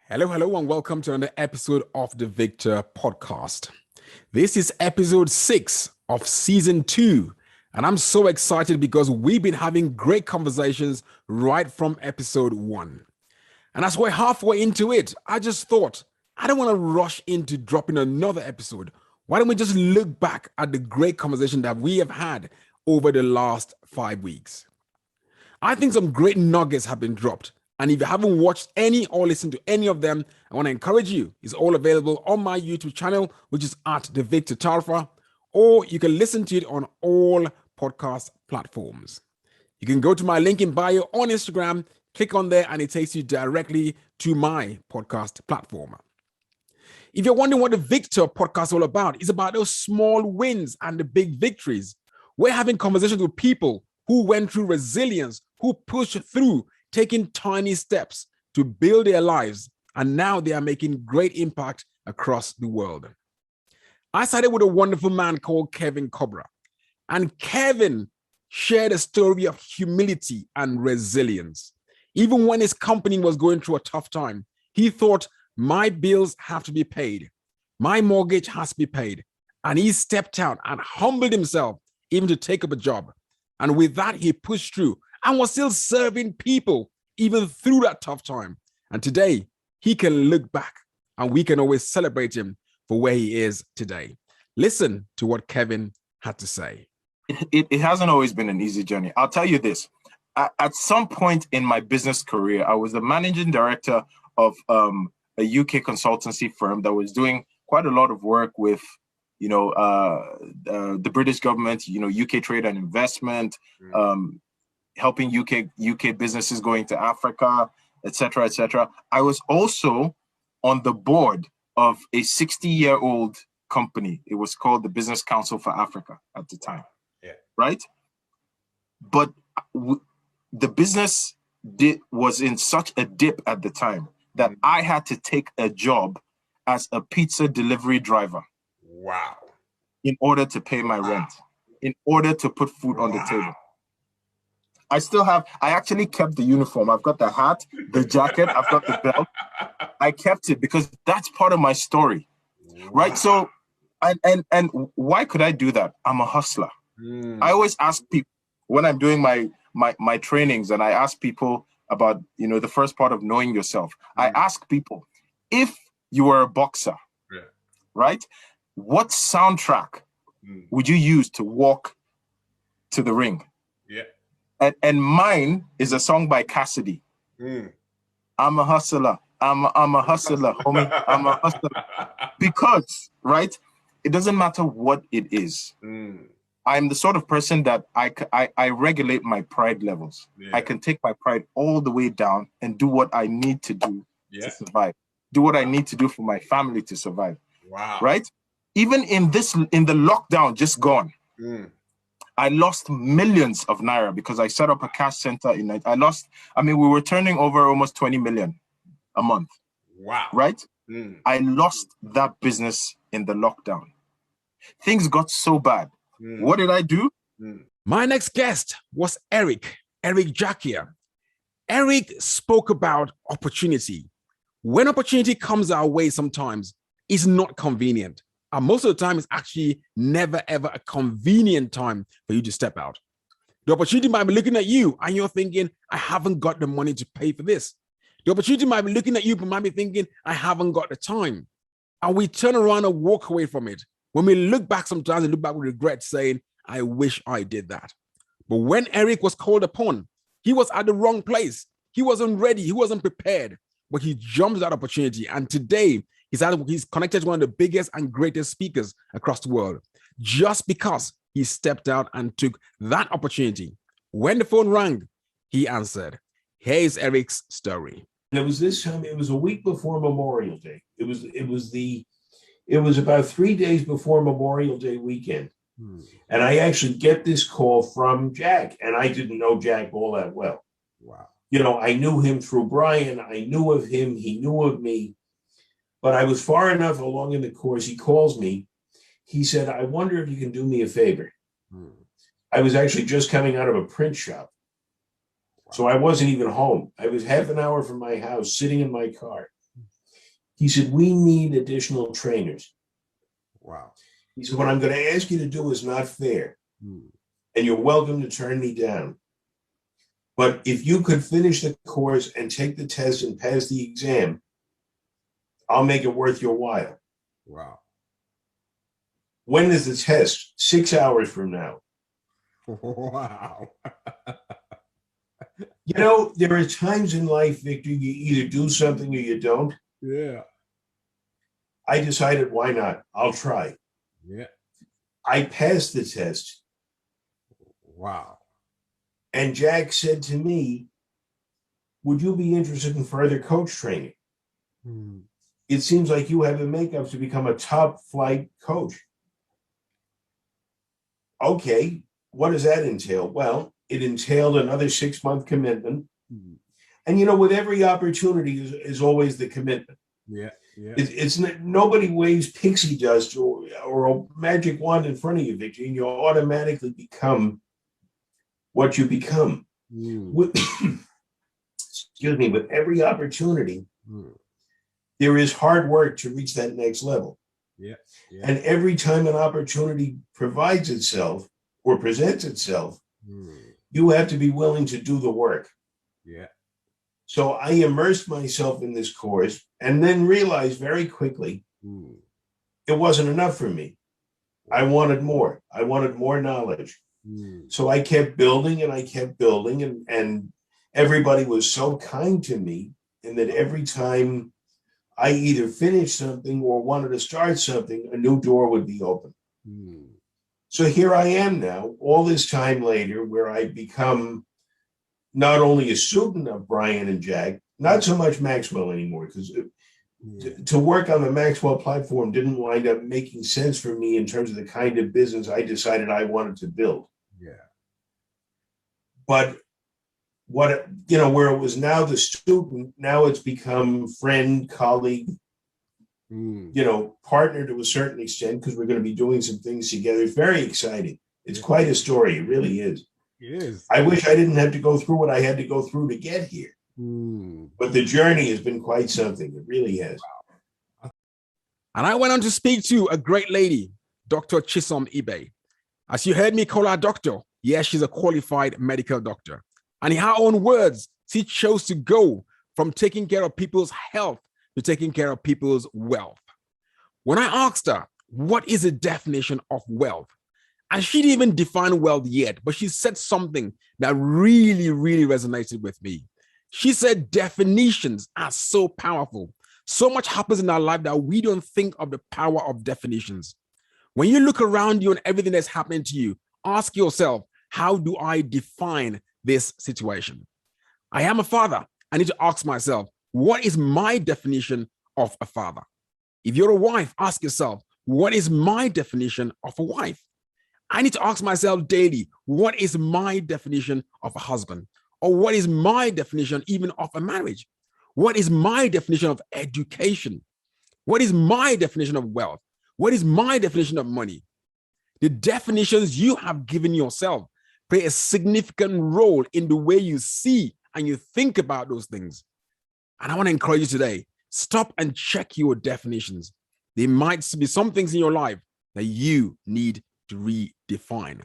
Hello, hello, and welcome to another episode of the Victor Podcast. This is episode 6 of season 2, and I'm so excited because we've been having great conversations right from episode 1. And as we're halfway into it, I just thought, I don't want to rush into dropping another episode. Why don't we just look back at the great conversation that we have had over the last 5 weeks? I think some great nuggets have been dropped. And if you haven't watched any or listened to any of them, I want to encourage you. It's all available on my YouTube channel, which is at the Victor Tarfa, or you can listen to it on all podcast platforms. You can go to my link in bio on Instagram, click on there, and it takes you directly to my podcast platform. If you're wondering what the Victor podcast is all about, it's about those small wins and the big victories. We're having conversations with people who went through resilience, who pushed through, taking tiny steps to build their lives, and now they are making great impact across the world. I started with a wonderful man called Kevin Cobra, and Kevin shared a story of humility and resilience. Even when his company was going through a tough time, he thought, my bills have to be paid, my mortgage has to be paid, and he stepped out and humbled himself even to take up a job. And with that, he pushed through and was still serving people even through that tough time. And today, he can look back and we can always celebrate him for where he is today. Listen to what Kevin had to say. It hasn't always been an easy journey. I'll tell you this. At some point in my business career, I was the managing director of a UK consultancy firm that was doing quite a lot of work with the British government, UK trade and investment, helping UK businesses going to Africa, etc., etc. I was also on the board of a 60-year-old company. It was called the Business Council for Africa at the time. Yeah. Right? But the business was in such a dip at the time that I had to take a job as a pizza delivery driver. Wow. In order to pay my rent, in order to put food on the table. I actually kept the uniform. I've got the hat, the jacket, I've got the belt. I kept it because that's part of my story, right? So, and why could I do that? I'm a hustler. I always ask people when I'm doing my trainings, and I ask people about, the first part of knowing yourself. I ask people, if you were a boxer, right? What soundtrack would you use to walk to the ring? Yeah. And mine is a song by Cassidy. I'm a hustler. I'm a hustler, homie. I'm a hustler. Because, right, it doesn't matter what it is. I'm the sort of person that I regulate my pride levels. Yeah. I can take my pride all the way down and do what I need to do to survive. Do what I need to do for my family to survive. Wow. Right? Even in the lockdown just gone, I lost millions of naira because I set up a cash center in it. We were turning over almost 20 million a month. Wow. Right? I lost that business in the lockdown. Things got so bad. What did I do? My next guest was Eric Jackia. Eric spoke about opportunity. When opportunity comes our way sometimes, it's not convenient. And most of the time, it's actually never, ever a convenient time for you to step out. The opportunity might be looking at you and you're thinking, I haven't got the money to pay for this. The opportunity might be looking at you, but might be thinking, I haven't got the time. And we turn around and walk away from it. When we look back sometimes and look back with regret saying, I wish I did that. But when Eric was called upon, he was at the wrong place. He wasn't ready. He wasn't prepared, but he jumped that opportunity. And today, he's connected to one of the biggest and greatest speakers across the world, just because he stepped out and took that opportunity. When the phone rang, he answered. Here's Eric's story. And it was this time, it was a week before Memorial Day. It was about 3 days before Memorial Day weekend. And I actually get this call from Jack, and I didn't know Jack all that well. Wow. I knew him through Brian. I knew of him. He knew of me. But I was far enough along in the course. He calls me. He said, I wonder if you can do me a favor. I was actually just coming out of a print shop. So I wasn't even home. I was half an hour from my house, sitting in my car. He said, we need additional trainers. Wow. He said, what I'm going to ask you to do is not fair. Mm. And you're welcome to turn me down. But if you could finish the course and take the test and pass the exam, I'll make it worth your while. Wow. When is the test? 6 hours from now. Wow. You know, there are times in life, Victor, you either do something or you don't. Yeah. I decided, why not? I'll try. Yeah. I passed the test. Wow. And Jack said to me, would you be interested in further coach training? Mm. It seems like you have the makeup to become a top flight coach. Okay, what does that entail? Well, it entailed another 6-month commitment. Mm. And, you know, with every opportunity is always the commitment. Yeah. Yeah. It's nobody waves pixie dust or a magic wand in front of you, Victor, and you automatically become what you become. Mm. With, excuse me, with every opportunity, there is hard work to reach that next level. Yeah. Yeah. And every time an opportunity provides itself or presents itself, you have to be willing to do the work. Yeah. So I immersed myself in this course and then realized very quickly it wasn't enough for me. I wanted more. I wanted more knowledge. So I kept building and I kept building, and everybody was so kind to me in that every time I either finished something or wanted to start something, a new door would be open. So here I am now, all this time later, where I become not only a student of Brian and Jack, not so much Maxwell anymore, because to work on the Maxwell platform didn't wind up making sense for me in terms of the kind of business I decided I wanted to build. Yeah. But what, you know, where it was now the student, now it's become friend, colleague, you know, partner to a certain extent, because we're going to be doing some things together. It's very exciting. It's quite a story. It really is. It is. I wish I didn't have to go through what I had to go through to get here. But the journey has been quite something. It really has. And I went on to speak to a great lady, Dr. Chisom Ibe. As you heard me call her doctor, yes, she's a qualified medical doctor. And in her own words, she chose to go from taking care of people's health to taking care of people's wealth. When I asked her, what is the definition of wealth? And she didn't even define wealth yet, but she said something that really, really resonated with me. She said definitions are so powerful. So much happens in our life that we don't think of the power of definitions. When you look around you and everything that's happening to you, ask yourself, how do I define this situation? I am a father. I need to ask myself, what is my definition of a father? If you're a wife, ask yourself, what is my definition of a wife? I need to ask myself daily, what is my definition of a husband? Or what is my definition even of a marriage? What is my definition of education? What is my definition of wealth? What is my definition of money? The definitions you have given yourself play a significant role in the way you see and you think about those things. And I want to encourage you today, stop and check your definitions. There might be some things in your life that you need to redefine.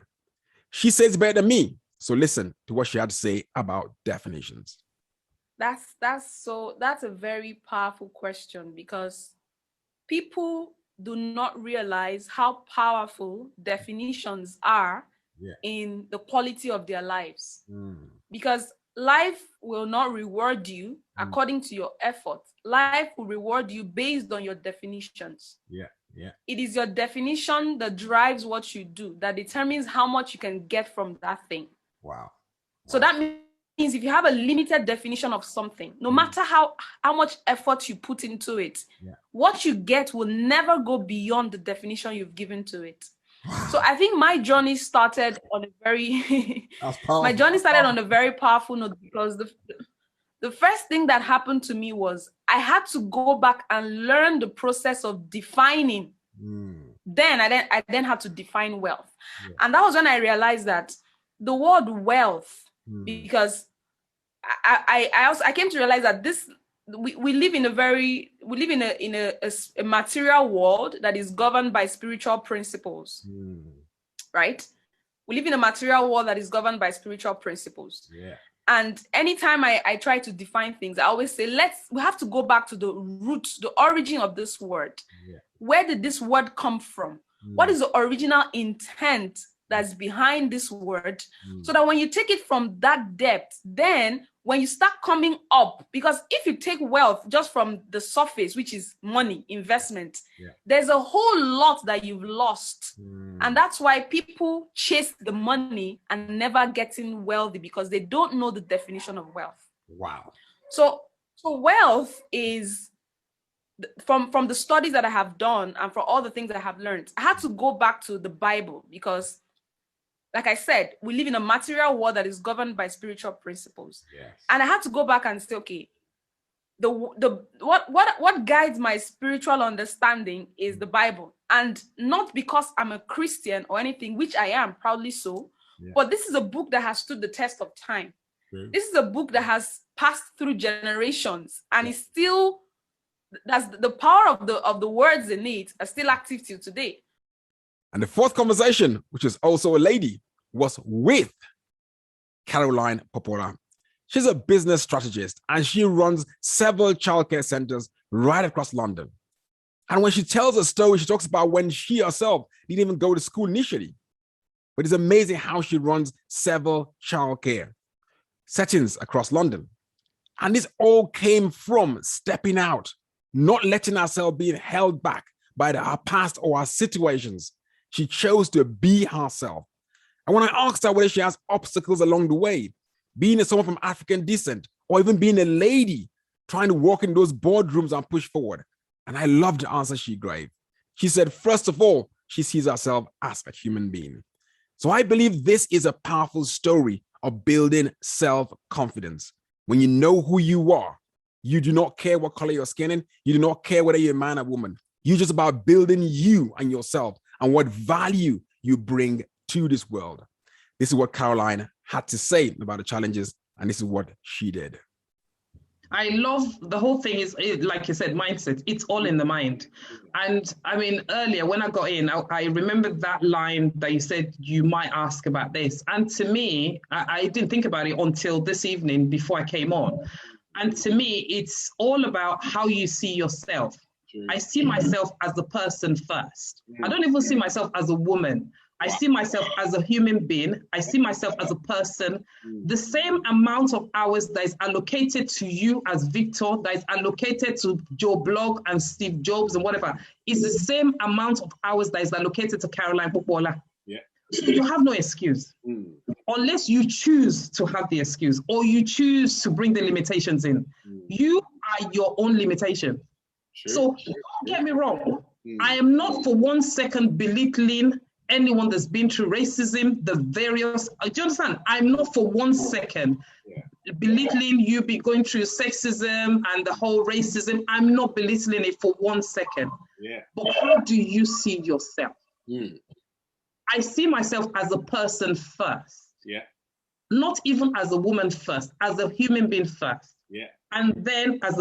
She says better than me. So listen to what she had to say about definitions. That's a very powerful question, because people do not realize how powerful definitions are in the quality of their lives. Because life will not reward you according to your effort. Life will reward you based on your definitions. It is your definition that drives what you do, that determines how much you can get from that thing. So that means if you have a limited definition of something, no matter how much effort you put into it, what you get will never go beyond the definition you've given to it. So I think my journey started on a very powerful note, because the first thing that happened to me was I had to go back and learn the process of defining. Then I then had to define wealth. And that was when I realized that the word wealth, because I came to realize that we live in we live in a material world that is governed by spiritual principles, right? We live in a material world that is governed by spiritual principles. Yeah. And anytime I try to define things, I always say, we have to go back to the roots, the origin of this word. Yeah. Where did this word come from? What is the original intent that's behind this word? So that when you take it from that depth, then when you start coming up, because if you take wealth just from the surface, which is money, investment, there's a whole lot that you've lost. And that's why people chase the money and never getting wealthy, because they don't know the definition of wealth. Wow. So wealth is, from the studies that I have done and for all the things that I have learned, I had to go back to the Bible, because like I said, we live in a material world that is governed by spiritual principles. Yes. And I had to go back and say, okay, what guides my spiritual understanding is the Bible. And not because I'm a Christian or anything, which I am, proudly so, but this is a book that has stood the test of time. This is a book that has passed through generations, and is still, that's the power of the words in it are still active till today. And the fourth conversation, which is also a lady, was with Caroline Popola. She's a business strategist, and she runs several childcare centers right across London. And when she tells a story, she talks about when she herself didn't even go to school initially. But it's amazing how she runs several childcare settings across London. And this all came from stepping out, not letting herself be held back by her past or her situations. She chose to be herself. And when I asked her whether she has obstacles along the way, being someone from African descent, or even being a lady trying to walk in those boardrooms and push forward, and I loved the answer she gave. She said, first of all, she sees herself as a human being. So I believe this is a powerful story of building self-confidence. When you know who you are, you do not care what color you're skin in, you do not care whether you're a man or woman. You're just about building you and yourself and what value you bring to this world. This is what Caroline had to say about the challenges, and this is what she did. I love the whole thing is, like you said, mindset. It's all in the mind. And I mean, earlier when I got in, I remembered that line that you said, you might ask about this. And to me, I didn't think about it until this evening before I came on. And to me, it's all about how you see yourself. I see myself as a person first. I don't even see myself as a woman. I see myself as a human being. I see myself as a person. The same amount of hours that is allocated to you as Victor, that is allocated to Joe Blogg and Steve Jobs and whatever, is the same amount of hours that is allocated to Caroline Popola. Yeah. So you have no excuse. Unless you choose to have the excuse or you choose to bring the limitations in. You are your own limitation. So don't get me wrong. I am not for 1 second belittling anyone that's been through racism, the various, do you understand? I'm not for 1 second belittling you be going through sexism and the whole racism. I'm not belittling it for 1 second. But how do you see yourself? I see myself as a person first. Not even as a woman first, as a human being first. And then as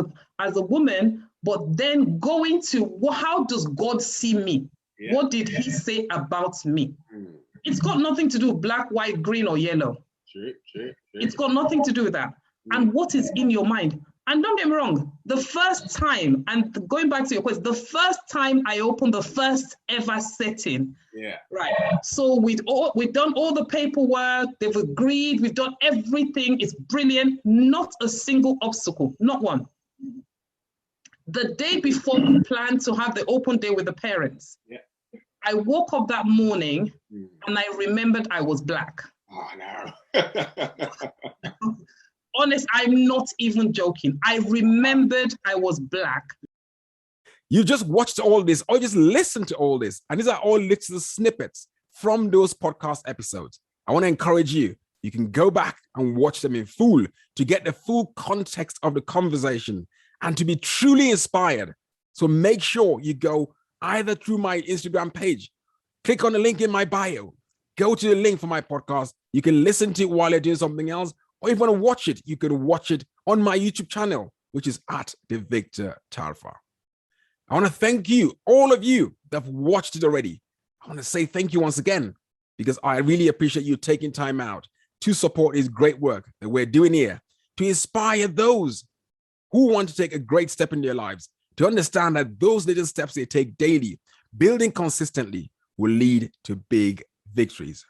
a woman, but then going to how does God see me? What did he say about me? It's got nothing to do with black, white, green, or yellow. It's got nothing to do with that. And what is in your mind? And don't get me wrong, the first time, and going back to your question, the first time I opened the first ever setting, right? So we've done all the paperwork, they've agreed, we've done everything, it's brilliant, not a single obstacle, not one. The day before we planned to have the open day with the parents, I woke up that morning and I remembered I was black. Oh, no. Honest, I'm not even joking. I remembered I was black. You just watched all this or just listened to all this. And these are all little snippets from those podcast episodes. I want to encourage you. You can go back and watch them in full to get the full context of the conversation and to be truly inspired. So make sure you go either through my Instagram page, click on the link in my bio, go to the link for my podcast. You can listen to it while you're doing something else, or if you want to watch it, you can watch it on my YouTube channel, which is at The Victor Tarfa. I want to thank you, all of you that have watched it already. I want to say thank you once again, because I really appreciate you taking time out to support this great work that we're doing here, to inspire those who want to take a great step in their lives, to understand that those little steps they take daily, building consistently, will lead to big victories.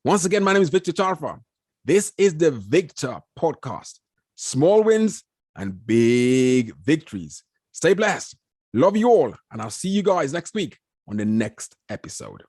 Once again, my name is Victor Tarfa. This is the Victor Podcast. Small wins and big victories. Stay blessed. Love you all. And I'll see you guys next week on the next episode.